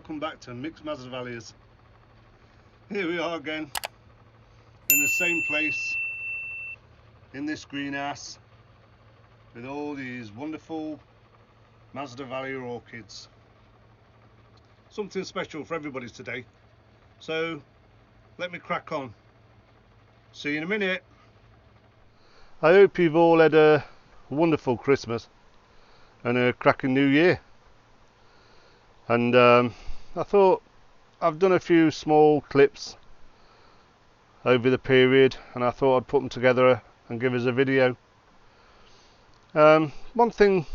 welcome back to Mixed Masdevallias. Here we are again in the same place in this greenhouse with all these wonderful Masdevallia orchids. Something special for everybody today, so let me crack on. See you in a minute. I hope you've all had a wonderful Christmas and a cracking New Year. And I thought I've done a few small clips over the period, and I thought I'd put them together and give us a video. One thing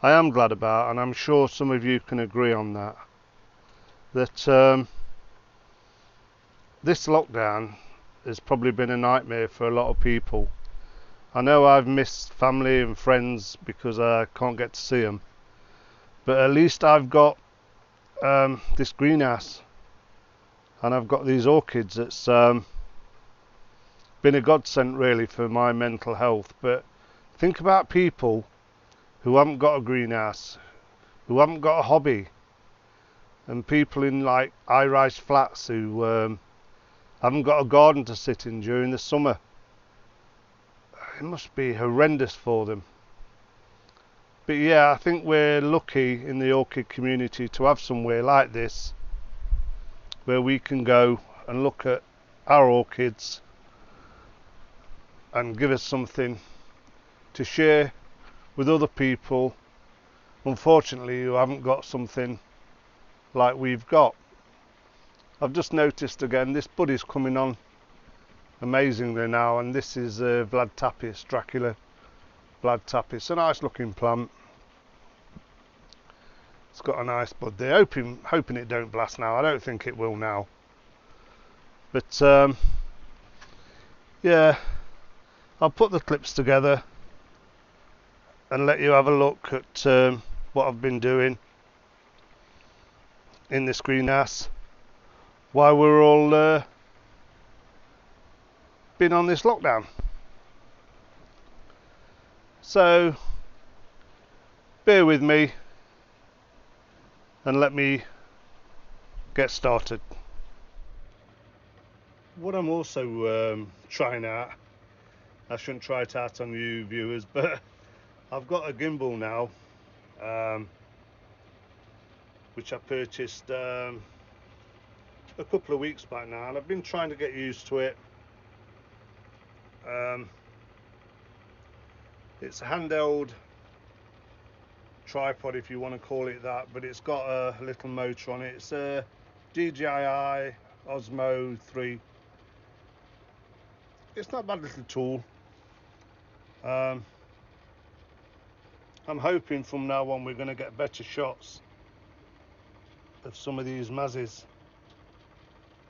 I am glad about, and I'm sure some of you can agree on that this lockdown has probably been a nightmare for a lot of people. I know I've missed family and friends because I can't get to see them, but at least I've got this greenhouse and I've got these orchids. It's been a godsend really for my mental health. But think about people who haven't got a greenhouse, who haven't got a hobby, and people in like high-rise flats who haven't got a garden to sit in during the summer. It must be horrendous for them. But yeah, I think we're lucky in the orchid community to have somewhere like this where we can go and look at our orchids and give us something to share with other people, unfortunately, who haven't got something like we've got. I've just noticed again this bud is coming on amazingly now, and this is Dracula Orchids. A nice looking plant. It's got a nice bud there. Hoping it don't blast now. I don't think it will now. But yeah, I'll put the clips together and let you have a look at what I've been doing in this greenhouse while we're all been on this lockdown. So bear with me and let me get started. What I'm also trying out, I shouldn't try it out on you viewers, but I've got a gimbal now, which I purchased a couple of weeks back now, and I've been trying to get used to it. It's a handheld tripod, if you want to call it that, but it's got a little motor on it. It's a DJI Osmo 3. It's not a bad little tool. I'm hoping from now on we're going to get better shots of some of these mazzies.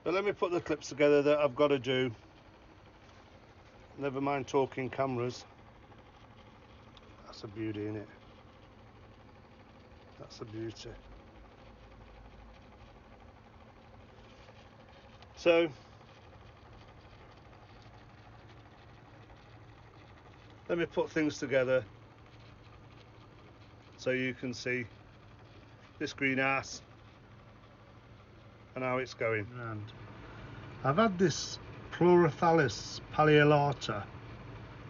But let me put the clips together that I've got to do. Never mind talking cameras. That's a beauty, isn't it? That's a beauty. So let me put things together so you can see this greenhouse and how it's going. And I've had this Pleurophallis palliolata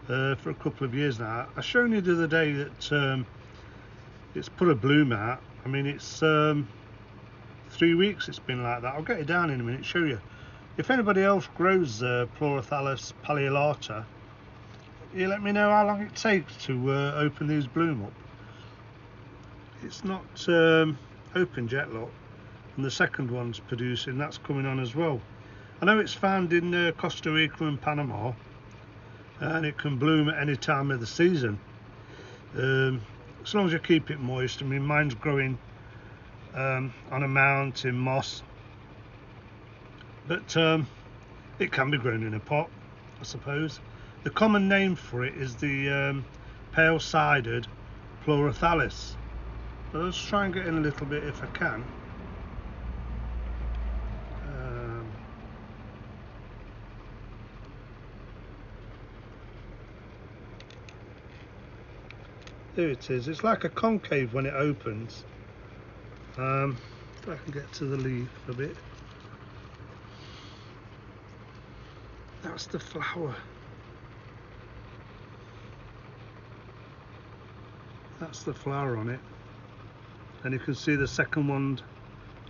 for a couple of years now. I showed you the other day that it's put a bloom out. I mean, it's 3 weeks it's been like that. I'll get it down in a minute, show you. If anybody else grows Pleurophallis palliolata, you let me know how long it takes to open these bloom up. It's not opened yet, look, and the second one's producing. That's coming on as well. I know it's found in Costa Rica and Panama, and it can bloom at any time of the season, as long as you keep it moist. I mean, mine's growing on a mount in moss, but it can be grown in a pot, I suppose. The common name for it is the pale-sided Pleurophallis. Let's try and get in a little bit if I can. There it is. It's like a concave when it opens. if I can get to the leaf a bit. That's the flower. That's the flower on it. And you can see the second one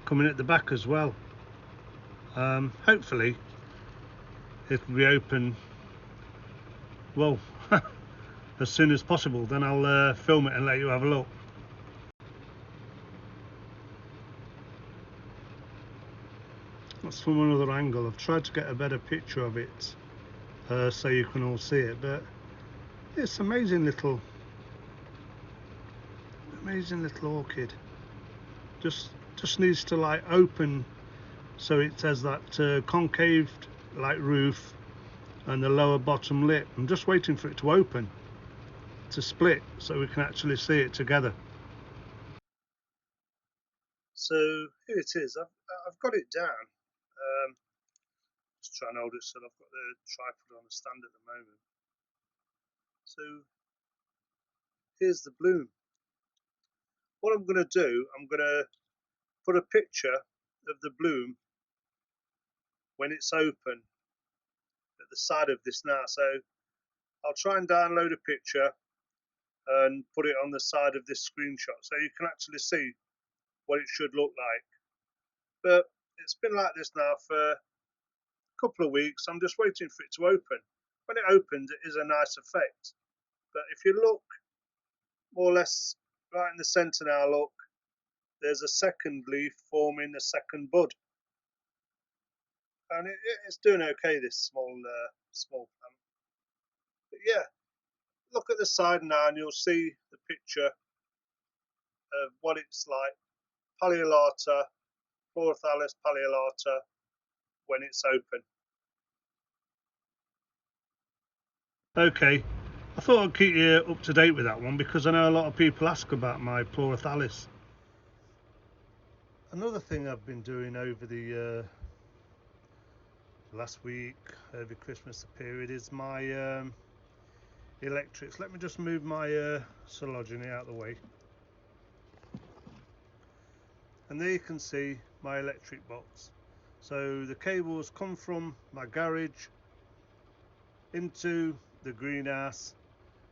coming at the back as well. Hopefully it'll be open, well, as soon as possible. Then I'll film it and let you have a look. That's from another angle. I've tried to get a better picture of it so you can all see it, but it's amazing little orchid. Just needs to like open, so it has that concave like roof and the lower bottom lip. I'm just waiting for it to open, to split, so we can actually see it together. So here it is. I've got it down. Just trying to hold it so I've got the tripod on a stand at the moment. So here's the bloom. What I'm going to do, I'm going to put a picture of the bloom when it's open at the side of this now. So I'll try and download a picture and put it on the side of this screenshot so you can actually see what it should look like. But it's been like this now for a couple of weeks. I'm just waiting for it to open. When it opens, it is a nice effect. But if you look more or less right in the center now, look, there's a second leaf forming a second bud. And it's doing okay, this small plant. But yeah, look at the side now and you'll see the picture of what it's like. Palliolata, Orchid palliolata, when it's open. Okay, I thought I'd keep you up to date with that one because I know a lot of people ask about my Pleurathalis. Another thing I've been doing over the last week, over Christmas period, is my electrics. Let me just move my coleogeny out of the way. And there you can see my electric box. So the cables come from my garage into the greenhouse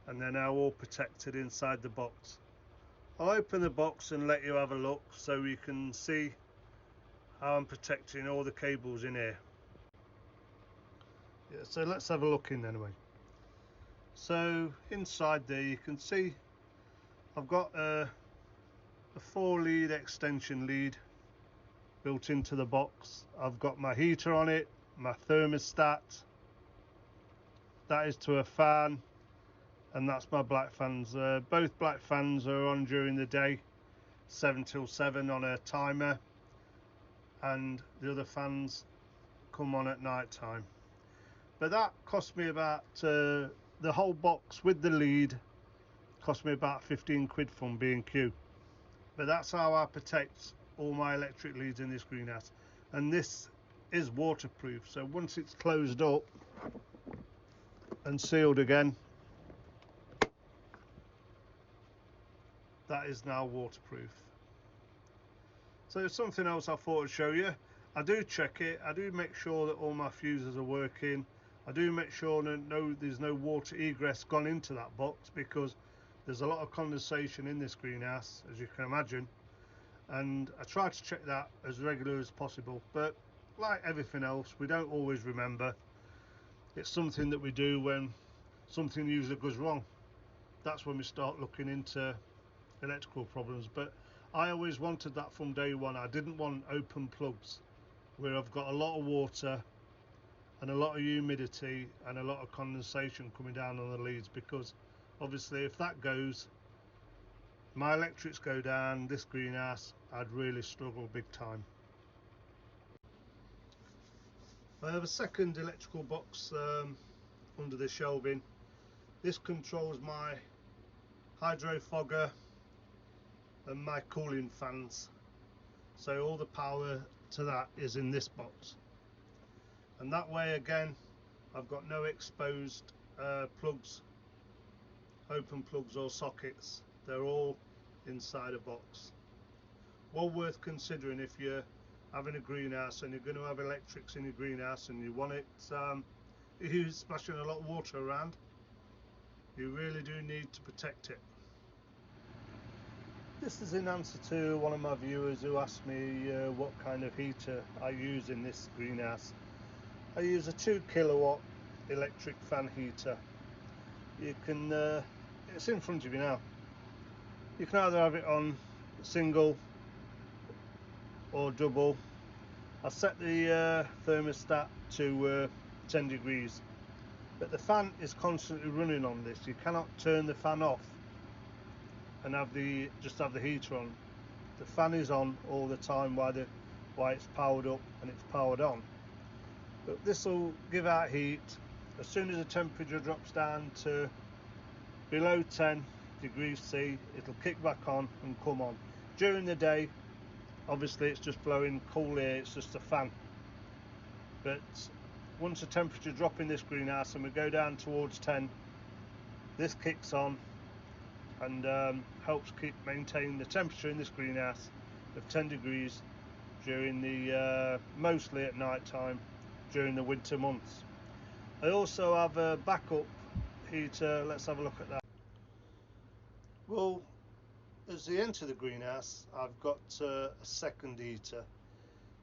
and they're now all protected inside the box. I'll open the box and let you have a look so you can see how I'm protecting all the cables in here. Yeah, so let's have a look in anyway. So inside there you can see I've got a 4-lead extension lead built into the box. I've got my heater on it, my thermostat, that is to a fan, and that's my black fans. Both black fans are on during the day, 7 till 7 on a timer, and the other fans come on at night time. But that cost me about, the whole box with the lead cost me about 15 quid from B&Q. But that's how I protect all my electric leads in this greenhouse. And this is waterproof, so once it's closed up and sealed again, that is now waterproof. So something else I thought I'd show you. I do check it, I do make sure that all my fuses are working. I do make sure that there's no water egress gone into that box, because there's a lot of condensation in this greenhouse, as you can imagine, and I try to check that as regular as possible. But like everything else, we don't always remember. It's something that we do when something usually goes wrong. That's when we start looking into electrical problems. But I always wanted that from day one. I didn't want open plugs where I've got a lot of water and a lot of humidity and a lot of condensation coming down on the leads, because obviously if that goes, my electrics go down, this greenhouse, I'd really struggle big time. I have a second electrical box under the shelving. This controls my hydro fogger and my cooling fans, so all the power to that is in this box. And that way again, I've got no exposed plugs, open plugs or sockets. They're all inside a box. well worth considering if you're having a greenhouse and you're going to have electrics in your greenhouse and you want it you're splashing a lot of water around. You really do need to protect it. This is in answer to one of my viewers who asked me what kind of heater I use in this greenhouse. I use a 2 kilowatt electric fan heater. You can, it's in front of you now. You can either have it on single or double. I set the thermostat to 10 degrees, but the fan is constantly running on this. You cannot turn the fan off and just have the heater on. The fan is on all the time while it's powered up and it's powered on. But this will give out heat. As soon as the temperature drops down to below 10 degrees C, it'll kick back on and come on. During the day, obviously it's just blowing cool air, it's just a fan. But once the temperature drops in this greenhouse and we go down towards 10, this kicks on and helps maintain the temperature in this greenhouse of 10 degrees during the mostly at night time during the winter months. I also have a backup heater. Let's have a look at that. Well, as you enter the greenhouse, I've got a second heater.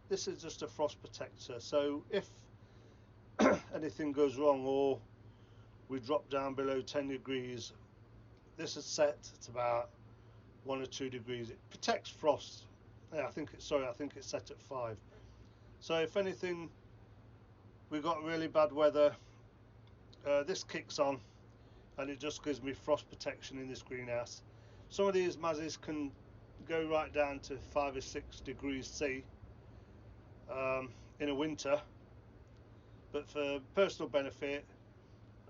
This is just a frost protector, so if anything goes wrong or we drop down below 10 degrees, this is set at about 1 or 2 degrees. It protects frost. Yeah, I think it's set at 5. So if anything, we got really bad weather, this kicks on and it just gives me frost protection in this greenhouse. Some of these mazes can go right down to 5 or 6 degrees C in a winter, but for personal benefit,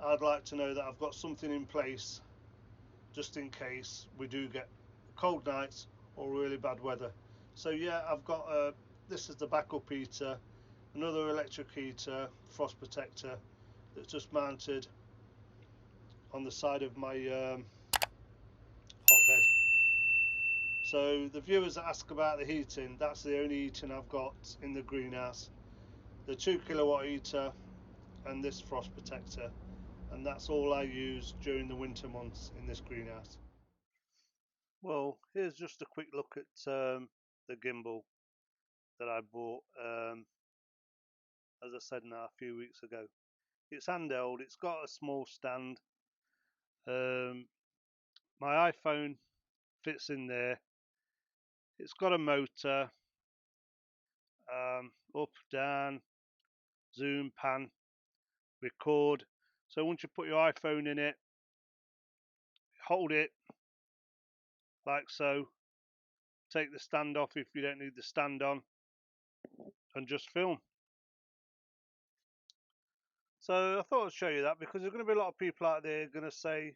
I'd like to know that I've got something in place just in case we do get cold nights or really bad weather. So yeah, I've got this is the backup heater, another electric heater, frost protector, that's just mounted on the side of my hotbed. So the viewers that ask about the heating, that's the only heating I've got in the greenhouse, the 2 kilowatt heater and this frost protector, and that's all I use during the winter months in this greenhouse. Well, here's just a quick look at the gimbal that I bought, as I said now, a few weeks ago. It's handheld, it's got a small stand. My iPhone fits in there. It's got a motor, up, down, zoom, pan, record. So once you put your iPhone in it, hold it like so, take the stand off if you don't need the stand on, and just film. So I thought I'd show you that because there's going to be a lot of people out there going to say,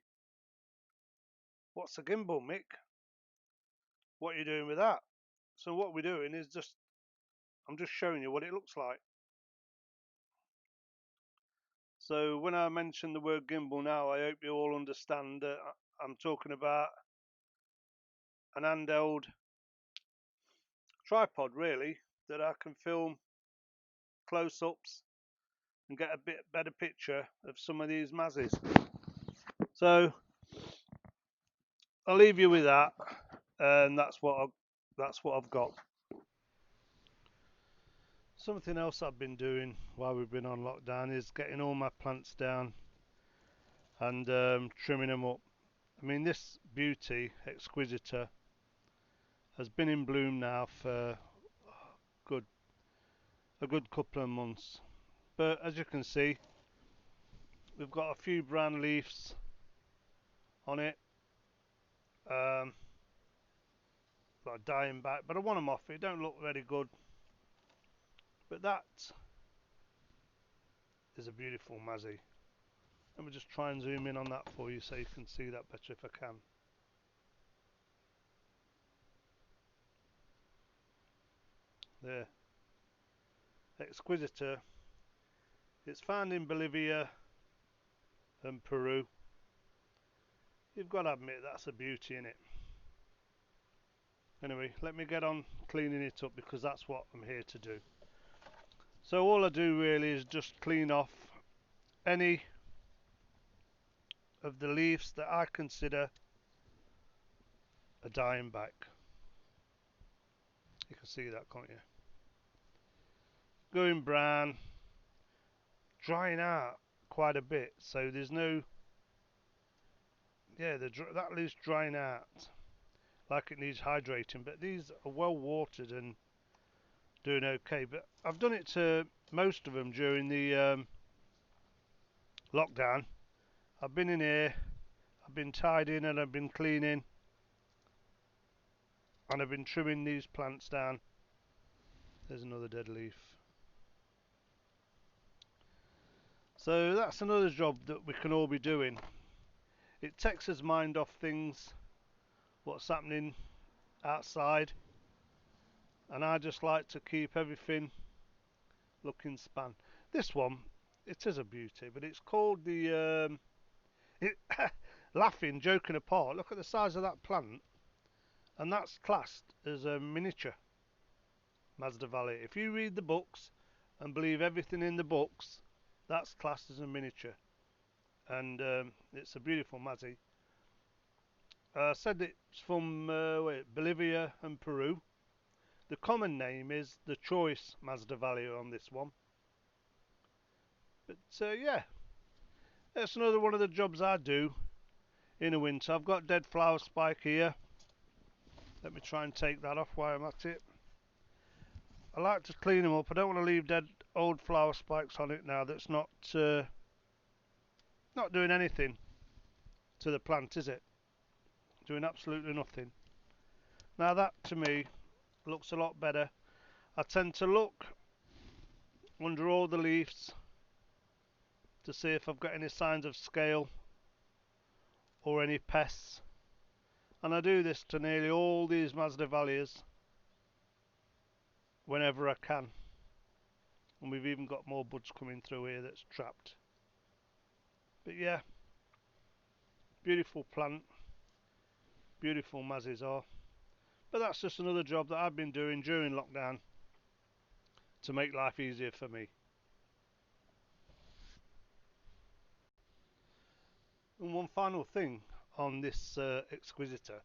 what's a gimbal, Mick? What are you doing with that? So what we're doing is I'm just showing you what it looks like. So when I mention the word gimbal now, I hope you all understand that I'm talking about an handheld tripod really, that I can film close-ups and get a bit better picture of some of these mazes. So I'll leave you with that, and that's what I've got. Something else I've been doing while we've been on lockdown is getting all my plants down and trimming them up. I mean, this beauty, Exquisita, has been in bloom now for a good couple of months. But as you can see, we've got a few brown leaves on it. Like dying back, but I want them off. It don't look very good. But that is a beautiful mazzy. Let me just try and zoom in on that for you so you can see that better if I can. There. Exquisita. It's found in Bolivia and Peru. You've got to admit that's a beauty in it. Anyway, let me get on cleaning it up because that's what I'm here to do. So all I do really is just clean off any of the leaves that I consider are dying back. You can see that, can't you? Going brown, drying out quite a bit, so there's no, yeah, that leaves drying out like it needs hydrating, but these are well watered and doing okay. But I've done it to most of them during the lockdown. I've been in here, I've been tidying and I've been cleaning, and I've been trimming these plants down. There's another dead leaf. So that's another job that we can all be doing. It takes us mind off things, what's happening outside, and I just like to keep everything looking span. This one, it is a beauty, but it's called the laughing, joking apart. Look at the size of that plant, and that's classed as a miniature Masdevallia. If you read the books and believe everything in the books, that's classed as a miniature, and it's a beautiful Mazzy. I said it's from Bolivia and Peru. The common name is the choice Masdevallia on this one. But yeah, that's another one of the jobs I do in the winter. I've got dead flower spike here. Let me try and take that off while I'm at it. I like to clean them up. I don't want to leave dead old flower spikes on it now. That's not doing anything to the plant, is it? Doing absolutely nothing. Now that to me looks a lot better. I tend to look under all the leaves to see if I've got any signs of scale or any pests, and I do this to nearly all these Masdevallias whenever I can. And we've even got more buds coming through here that's trapped. But yeah, beautiful plant, beautiful Mazzies are. But that's just another job that I've been doing during lockdown to make life easier for me. And one final thing on this exquisitor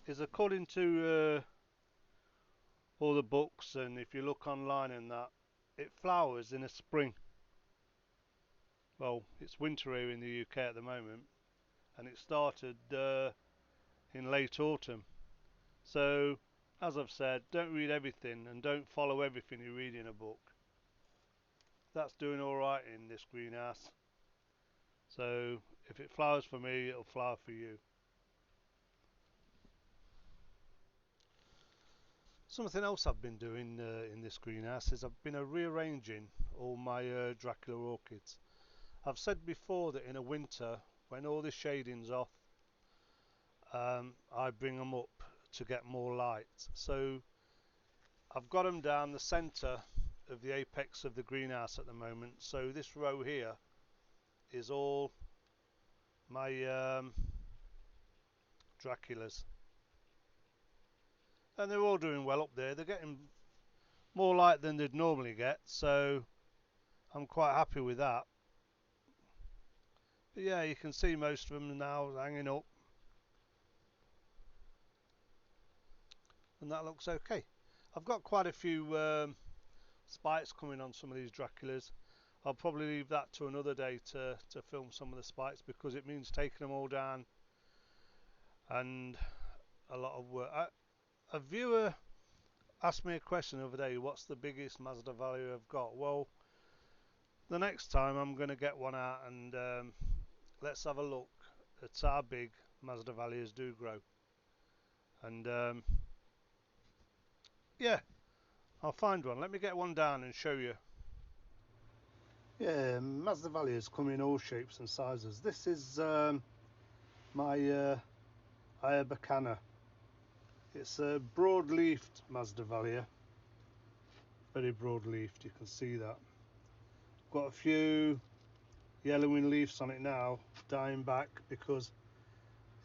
is, according to all the books, and if you look online and that, it flowers in the spring. Well, it's winter here in the UK at the moment, and it started in late autumn. So, as I've said, don't read everything and don't follow everything you read in a book. That's doing alright in this greenhouse. So, if it flowers for me, it'll flower for you. Something else I've been doing in this greenhouse is I've been rearranging all my Dracula orchids. I've said before that in the winter, when all the shading's off, I bring them up to get more light. So I've got them down the centre of the apex of the greenhouse at the moment. So this row here is all my Draculas, and they're all doing well up there. They're getting more light than they'd normally get, so I'm quite happy with that. But yeah, you can see most of them now hanging up, and that looks okay. I've got quite a few spikes coming on some of these Draculas. I'll probably leave that to another day to film some of the spikes, because it means taking them all down and a lot of work. A viewer asked me a question the other day: what's the biggest Masdevallia I've got? Well, the next time I'm going to get one out and let's have a look at how big Masdevallias do grow. And yeah, I'll find one. Let me get one down and show you. Yeah, Masdevallias come in all shapes and sizes. This is my Iabacana. It's a broad-leafed Masdevallia, very broad-leafed. You can see that. Got a few yellowing leaves on it now, dying back, because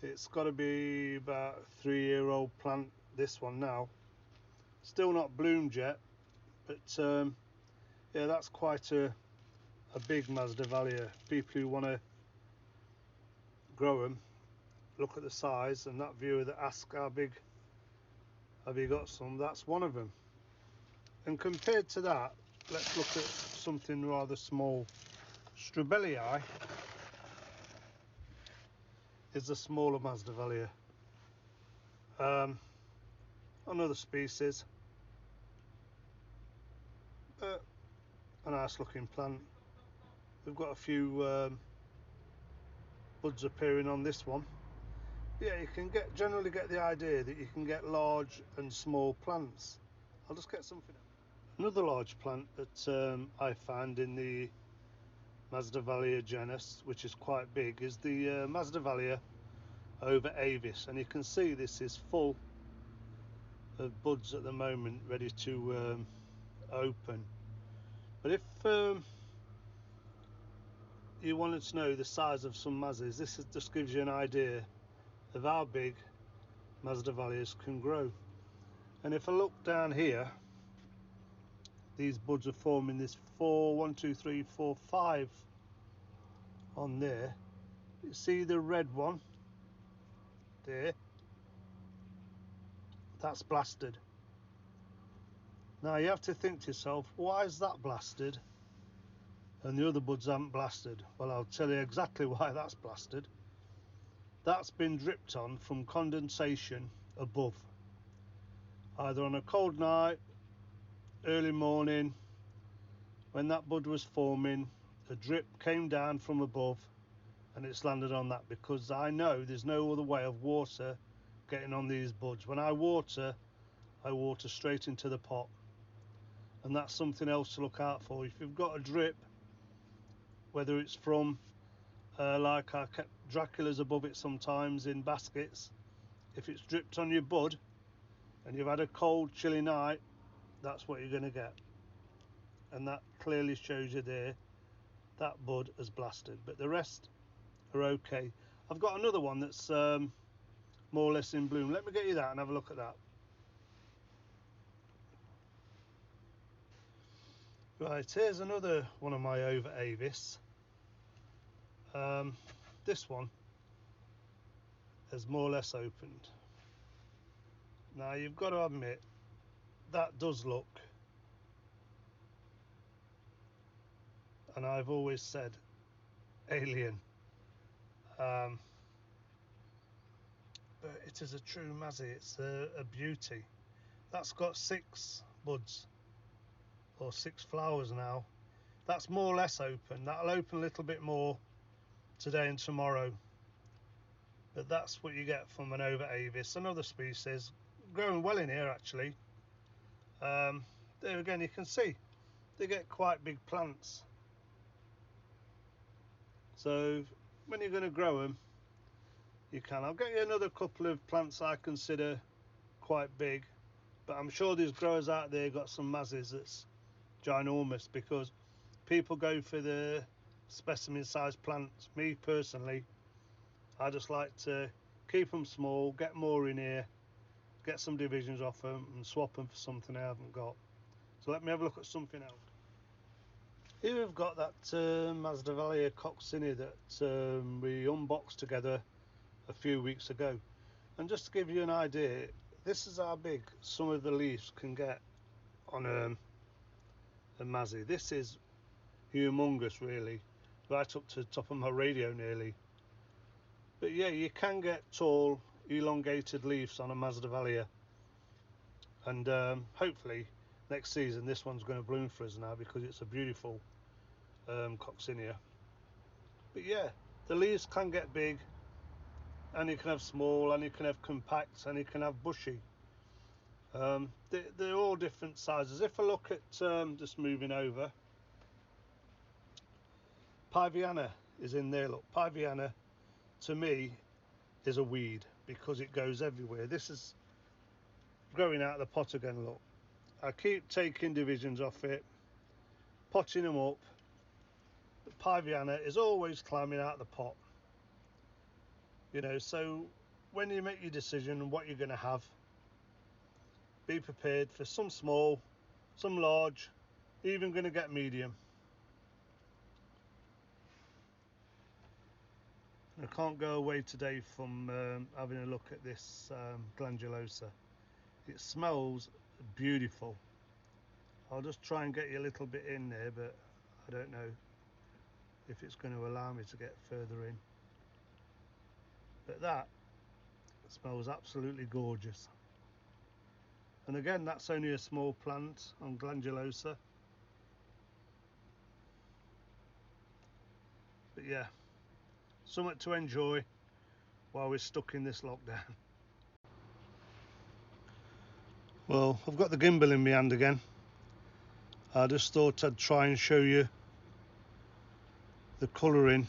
it's got to be about a 3-year-old plant this one now. Still not bloomed yet, but yeah, that's quite a big Masdevallia. People who want to grow them, look at the size, and that viewer that asks how big have you got some, that's one of them. And compared to that, let's look at something rather small. Strobelii is the smaller Masdevallia. Another species, but a nice looking plant. We've got a few buds appearing on this one. Yeah, you can generally get the idea that you can get large and small plants. I'll just get something else. Another large plant that I found in the Masdevallia genus, which is quite big, is the Masdevallia Overavis, and you can see this is full of buds at the moment, ready to open. But if you wanted to know the size of some Mazes, this just gives you an idea of how big Masdevallias can grow. And if I look down here, these buds are forming this 5 on there. You see the red one there? That's blasted. Now you have to think to yourself, why is that blasted and the other buds aren't blasted? Well, I'll tell you exactly why that's blasted. That's been dripped on from condensation above, either on a cold night, early morning, when that bud was forming. A drip came down from above and it's landed on that, because I know there's no other way of water getting on these buds. When I water straight into the pot, and that's something else to look out for. If you've got a drip, whether it's from like I kept Draculas above it sometimes in baskets, if it's dripped on your bud and you've had a cold chilly night, that's what you're going to get. And that clearly shows you there that bud has blasted, but the rest are okay. I've got another one that's more or less in bloom. Let me get you that and have a look at that. Right, here's another one of my Overavis. This one has more or less opened. Now you've got to admit, that does look, and I've always said, alien. But it is a true Mazzy. It's a beauty. That's got 6 buds or 6 flowers now. That's more or less open. That'll open a little bit more today and tomorrow, but that's what you get from an Overavis, another species growing well in here actually. There again you can see they get quite big plants, so when you're going to grow them, you can. I'll get you another couple of plants I consider quite big, but I'm sure there's growers out there got some Mazzies that's ginormous, because people go for the specimen sized plants. Me personally, I just like to keep them small, get more in here, get some divisions off them and swap them for something I haven't got. So let me have a look at something else. Here we've got that Masdevallia Coccinea that we unboxed together a few weeks ago, and just to give you an idea, this is how big some of the leaves can get on a Mazzy. This is humongous really, right up to the top of my radio nearly. But yeah, you can get tall elongated leaves on a Masdevallia, and hopefully next season this one's going to bloom for us now, because it's a beautiful Coccinea. But yeah, the leaves can get big, and you can have small, and you can have compact, and you can have bushy. They're all different sizes. If I look at just moving over, Piviana is in there. Look, Piviana to me is a weed because it goes everywhere. This is growing out of the pot again. Look, I keep taking divisions off it, potting them up, but Piviana is always climbing out of the pot, you know. So when you make your decision on what you're going to have, be prepared for some small, some large, even going to get medium. I can't go away today from having a look at this Glandulosa. It smells beautiful. I'll just try and get you a little bit in there, but I don't know if it's going to allow me to get further in. But that smells absolutely gorgeous. And again, that's only a small plant on Glandulosa. But yeah, something to enjoy while we're stuck in this lockdown. Well, I've got the gimbal in my hand again. I just thought I'd try and show you the colouring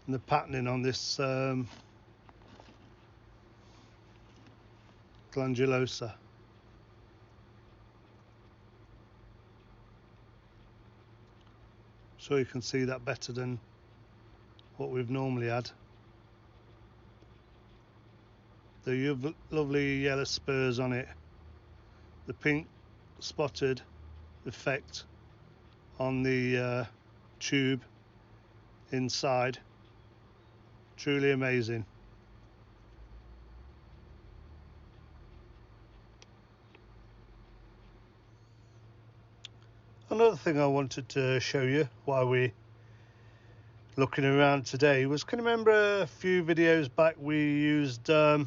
and the patterning on this Glandulosa. So you can see that better than what we've normally had. The lovely yellow spurs on it, the pink spotted effect on the tube inside, truly amazing. Another thing I wanted to show you while we're looking around today was, can you remember a few videos back we used the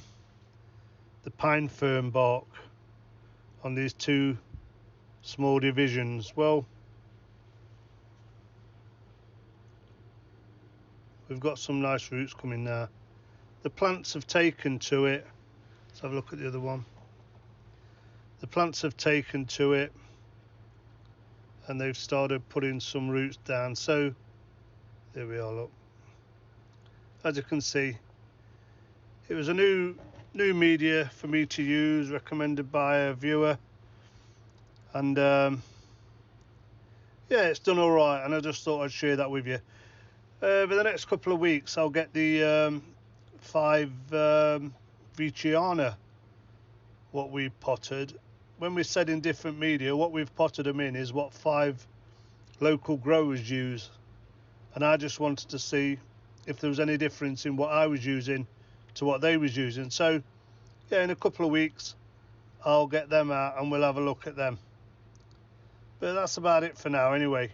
pine fern bark on these two small divisions? Well, we've got some nice roots coming now. The plants have taken to it. Let's have a look at the other one. The plants have taken to it and they've started putting some roots down. So there we are, look. As you can see, it was a new media for me to use, recommended by a viewer, and yeah, it's done all right, and I just thought I'd share that with you. Over the next couple of weeks I'll get the 5 Viciana, what we potted. When we said in different media, what we've potted them in is what 5 local growers use, and I just wanted to see if there was any difference in what I was using to what they was using. So yeah, in a couple of weeks I'll get them out and we'll have a look at them. But that's about it for now anyway.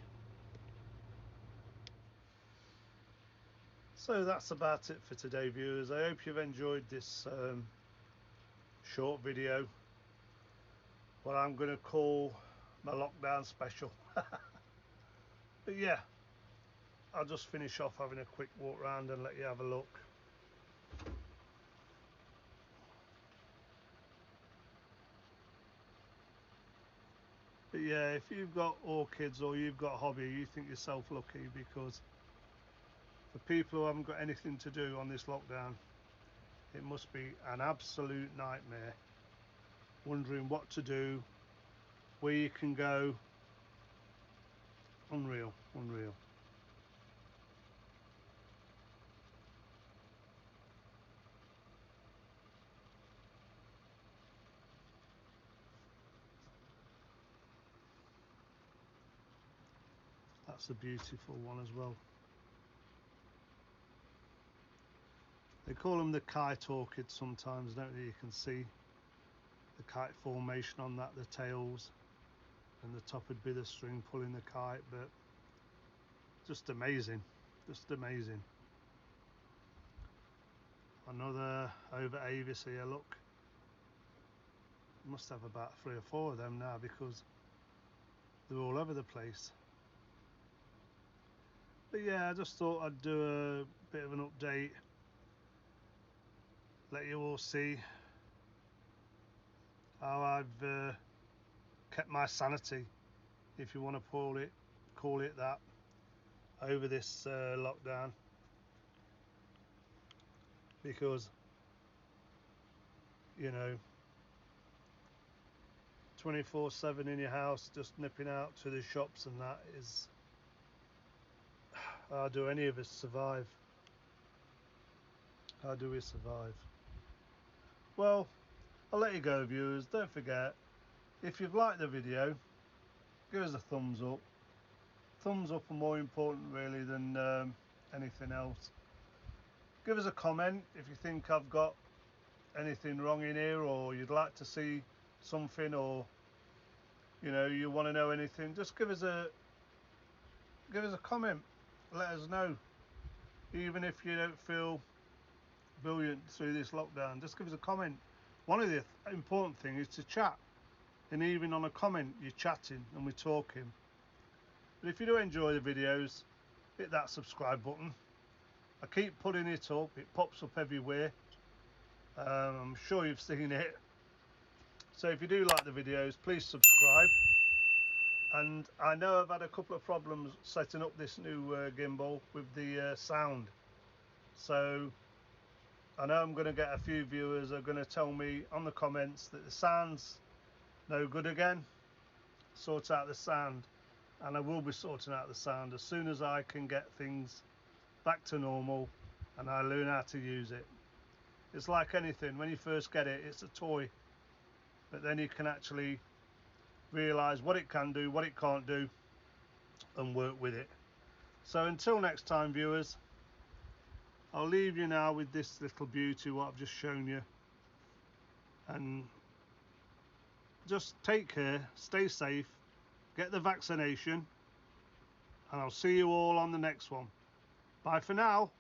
So that's about it for today, viewers. I hope you've enjoyed this short video, what I'm going to call my lockdown special. But yeah, I'll just finish off having a quick walk around and let you have a look. But yeah, if you've got orchids or you've got a hobby, you think yourself lucky, because for people who haven't got anything to do on this lockdown, it must be an absolute nightmare, wondering what to do, where you can go. Unreal, unreal. That's a beautiful one as well. They call them the kite orchid sometimes, don't they? You can see the kite formation on that, the tails, and the top would be the string pulling the kite. But just amazing, just amazing. Another Overavis here, look. Must have about 3 or 4 of them now because they're all over the place. But yeah, I just thought I'd do a bit of an update, let you all see how I've kept my sanity, if you want to call it that, over this lockdown. Because, you know, 24/7 in your house, just nipping out to the shops and that is, how do any of us survive? How do we survive? Well, I'll let you go, viewers. Don't forget, if you've liked the video, give us a thumbs up. Thumbs up are more important really than anything else. Give us a comment if you think I've got anything wrong in here, or you'd like to see something, or you know, you want to know anything. Just give us a comment. Let us know. Even if you don't feel brilliant through this lockdown, just give us a comment. One of the important things is to chat, and even on a comment you're chatting and we're talking. But if you do enjoy the videos, hit that subscribe button. I keep putting it up, it pops up everywhere. I'm sure you've seen it. So if you do like the videos, please subscribe. And I know I've had a couple of problems setting up this new gimbal with the sound. So I know I'm going to get a few viewers are going to tell me on the comments that the sound's no good again. Sort out the sound. And I will be sorting out the sound as soon as I can get things back to normal and I learn how to use it. It's like anything, when you first get it, it's a toy, but then you can actually realize what it can do, what it can't do, and work with it. So until next time, viewers, I'll leave you now with this little beauty what I've just shown you, and just take care, stay safe, get the vaccination, and I'll see you all on the next one. Bye for now.